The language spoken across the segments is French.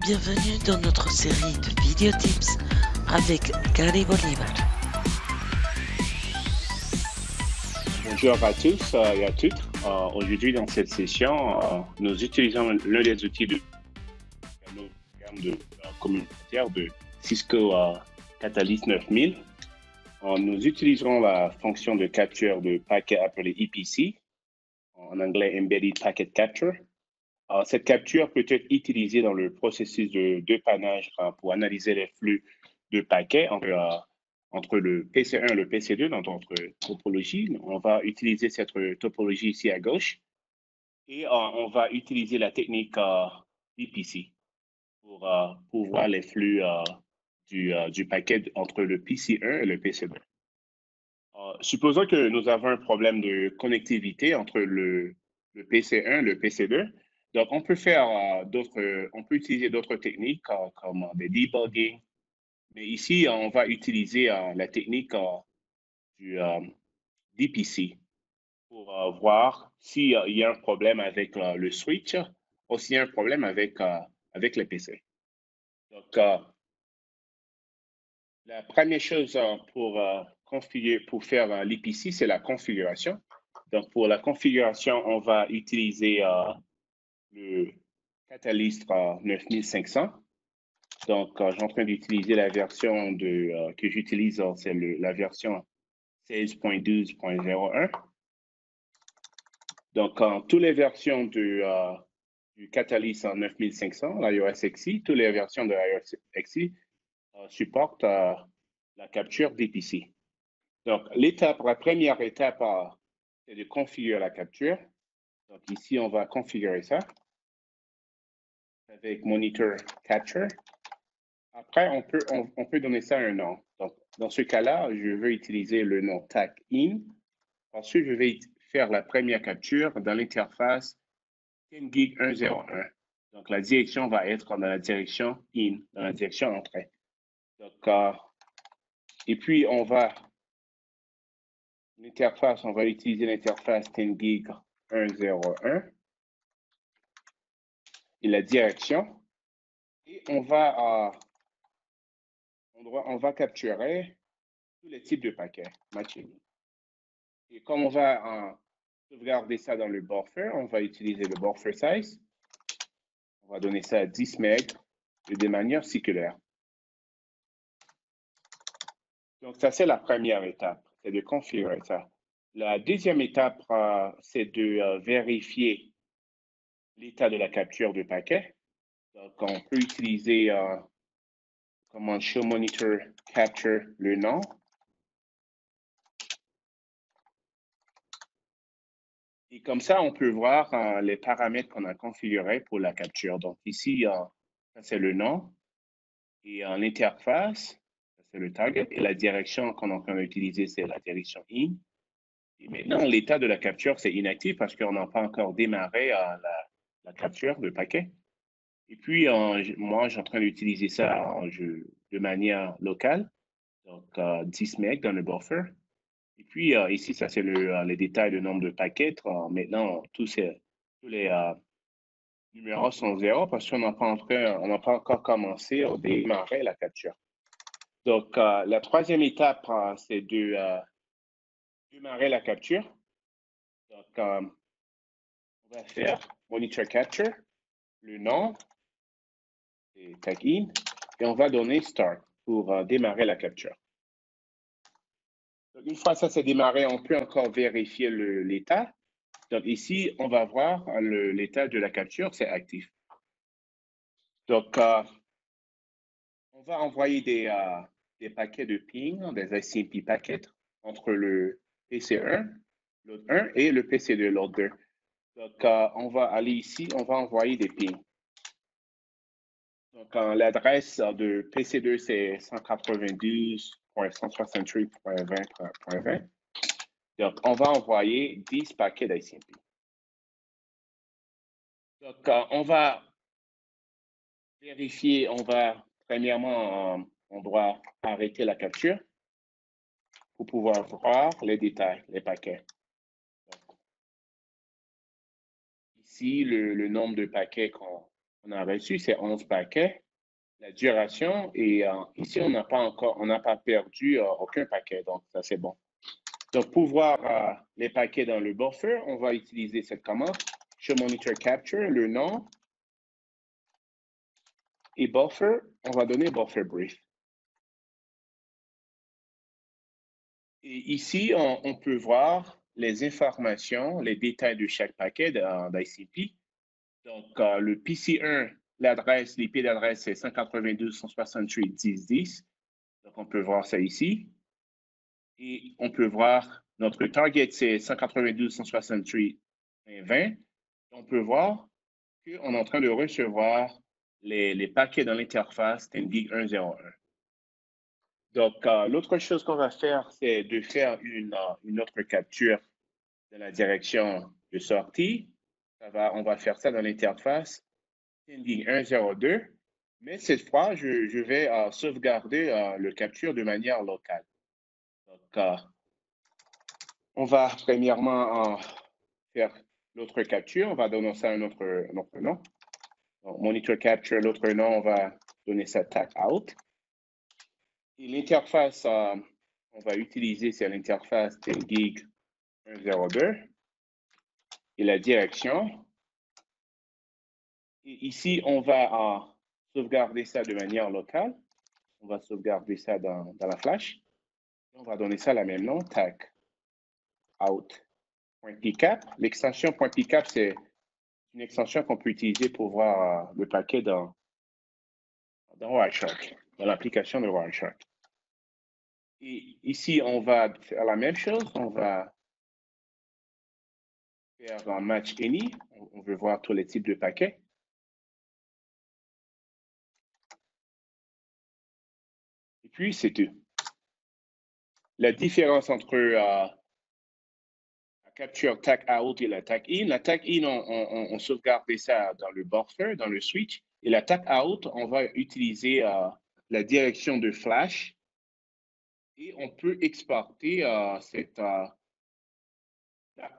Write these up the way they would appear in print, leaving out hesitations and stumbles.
Bienvenue dans notre série de vidéo tips avec Gary Bolivar. Bonjour à tous et à toutes. Aujourd'hui, dans cette session, nous utilisons l'un des outils de nos programmes communautaire de Cisco Catalyst 9000. Nous utiliserons la fonction de capture de paquets appelée EPC, en anglais Embedded Packet Capture. Cette capture peut être utilisée dans le processus de dépannage pour analyser les flux de paquets entre le PC1 et le PC2 dans notre topologie. On va utiliser cette topologie ici à gauche et on va utiliser la technique d'EPC pour voir les flux du paquet entre le PC1 et le PC2. Supposons que nous avons un problème de connectivité entre le PC1 et le PC2. Donc, on peut utiliser d'autres techniques comme des debugging. Mais ici, on va utiliser la technique du DPC pour voir s'il y a un problème avec le switch ou s'il y a un problème avec le PC. Donc, la première chose pour faire l'EPC, c'est la configuration. Donc, pour la configuration, on va utiliser le Catalyst 9500. Donc, je suis en train d'utiliser la version que j'utilise, c'est la version 16.12.01. Donc, toutes les versions du Catalyst 9500, l'iOS XE, toutes les versions de l'iOS XE supportent la capture d'EPC. Donc, la première étape, c'est de configurer la capture. Donc, ici, on va configurer ça avec Monitor Capture. Après, on peut donner ça un nom. Donc, dans ce cas-là, je veux utiliser le nom TAC-IN. Ensuite, je vais faire la première capture dans l'interface 10Gig101. Donc, la direction va être dans la direction IN, dans la direction entrée. Donc, et puis, on va utiliser l'interface 10Gig101 et la direction. Et on va capturer tous les types de paquets matching. Et comme on va sauvegarder ça dans le buffer, on va utiliser le buffer size. On va donner ça à 10 MB de manière circulaire. Donc, ça, c'est la première étape, c'est de configurer ça. La deuxième étape, c'est de vérifier l'état de la capture de paquet. Donc, on peut utiliser commande show monitor capture le nom. Et comme ça, on peut voir les paramètres qu'on a configurés pour la capture. Donc, ici, ça, c'est le nom. Et l'interface, ça, c'est le target. Et la direction qu'on est en train d'utiliser, c'est la direction in. Et maintenant, l'état de la capture, c'est inactif parce qu'on n'a pas encore démarré la capture de paquet. Et puis, moi, je suis en train d'utiliser ça de manière locale. Donc, 10 MB dans le buffer. Et puis, ici, ça, c'est les détails, le nombre de paquets. Maintenant, tous les numéros sont 0 parce qu'on n'a pas encore commencé à démarrer la capture. Donc, la troisième étape, c'est de démarrer la capture. Donc, on va faire Monitor Capture, le nom, et tag in, et on va donner Start pour démarrer la capture. Donc, une fois ça c'est démarré, on peut encore vérifier l'état. Donc, ici, on va voir l'état de la capture, c'est actif. Donc, on va envoyer des paquets de ping, des ICMP paquets entre le PC1, l'autre 1, et le PC2, l'autre 2. Donc, on va aller ici, on va envoyer des pings. Donc, l'adresse de PC2, c'est 192.168.20.20. Donc, on va envoyer 10 paquets d'ICMP. Donc, on va vérifier, premièrement, on doit arrêter la capture pour pouvoir voir les détails, les paquets. Donc, ici, le nombre de paquets on a reçu, c'est 11 paquets. La duration, et ici, on n'a pas perdu aucun paquet, donc ça, c'est bon. Donc, pour voir les paquets dans le buffer, on va utiliser cette commande, show monitor capture, le nom, et buffer, on va donner buffer brief. Et ici, on peut voir les informations, les détails de chaque paquet d'ICP. Donc, le PC1, l'adresse, l'IP d'adresse, c'est 192.168.10.10. Donc, on peut voir ça ici. Et on peut voir notre target, c'est 192.168.20. On peut voir qu'on est en train de recevoir les paquets dans l'interface TenGig 101. Donc, l'autre chose qu'on va faire, c'est de faire une autre capture de la direction de sortie. On va faire ça dans l'interface TenGig 102. Mais cette fois, je vais sauvegarder le capture de manière locale. Donc, on va premièrement faire l'autre capture. On va donner ça un autre nom. Donc, monitor capture, l'autre nom, on va donner ça tag out. Et l'interface, on va utiliser, c'est l'interface TenGig 102. Et la direction. Et ici, on va sauvegarder ça de manière locale. On va sauvegarder ça dans la flash. On va donner ça le même nom, tag out.pcap. L'extension .pcap, c'est une extension qu'on peut utiliser pour voir le paquet dans Wireshark, dans l'application de Wireshark. Et ici, on va faire la même chose. On va faire un match any. On veut voir tous les types de paquets. Et puis, c'est tout. La différence entre la capture tag out et la tag in. La tag in, on sauvegarde ça dans le buffer, dans le switch. Et la tag out, on va utiliser la direction de flash. Et on peut exporter cette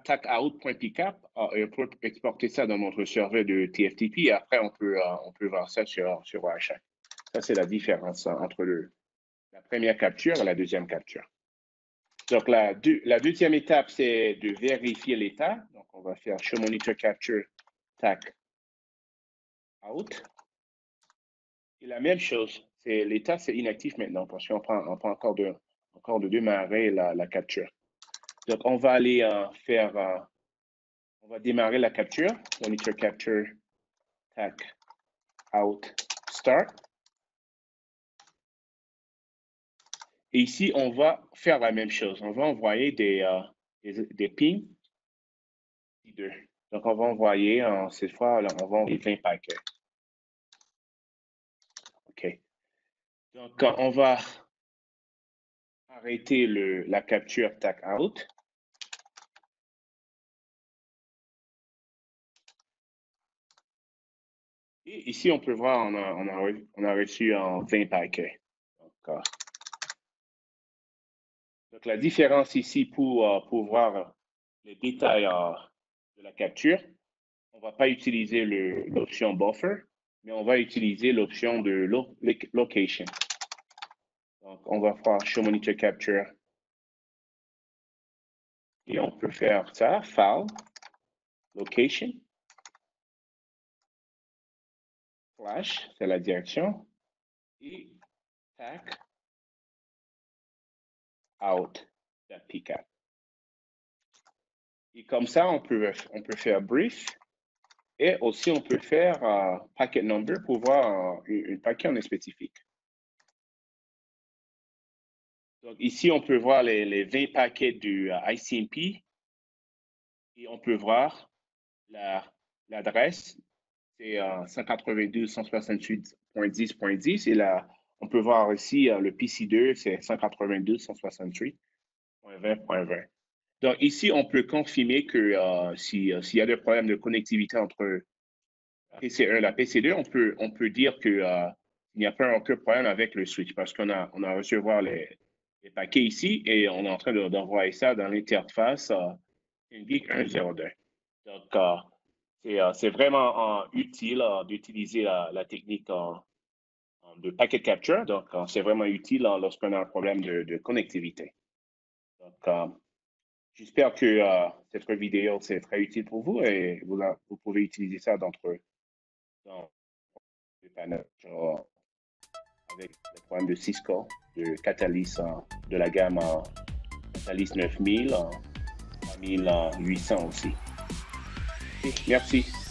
tag out.pcap et on peut exporter ça dans notre serveur de TFTP. Et après, on peut voir ça sur Wireshark. Ça, c'est la différence entre la première capture et la deuxième capture. Donc, la deuxième étape, c'est de vérifier l'état. Donc, on va faire show monitor capture tag out. Et la même chose, l'état, c'est inactif maintenant parce qu'on prend encore de démarrer la capture. Donc, on va aller on va démarrer la capture. Monitor capture tag out start. Et ici, on va faire la même chose. On va envoyer des pings. Donc, on va envoyer, cette fois, là, on va envoyer 20 paquets. OK. Donc, on va arrêter la capture tag out. Et ici, on peut voir, on a reçu 20 paquets. Donc, la différence ici pour voir les détails de la capture, on ne va pas utiliser l'option buffer, mais on va utiliser l'option de location. Donc, on va faire show monitor capture. Et on peut faire ça, file, location, flash, c'est la direction, et tag out.pcap. Et comme ça, on peut faire brief. Et aussi, on peut faire packet number pour voir un paquet en spécifique. Donc, ici, on peut voir les 20 paquets du ICMP. Et on peut voir l'adresse. C'est 192.168.10.10. Et là, on peut voir aussi le PC2, c'est 192.168.20.20. Donc, ici, on peut confirmer que s'il y a des problèmes de connectivité entre la PC1 et la PC2, on peut dire qu'il n'y a pas aucun problème avec le switch parce qu'on a recevoir les paquets ici et on est en train d'envoyer ça dans l'interface TenGig 102. Donc, C'est vraiment utile d'utiliser la technique de packet capture. Donc, c'est vraiment utile lorsqu'on a un problème de connectivité. Donc, j'espère que cette vidéo c'est très utile pour vous et vous pouvez utiliser ça dans le panel avec le problème de Cisco, de Catalyst, de la gamme Catalyst 9000, 3800 aussi. Okay, merci.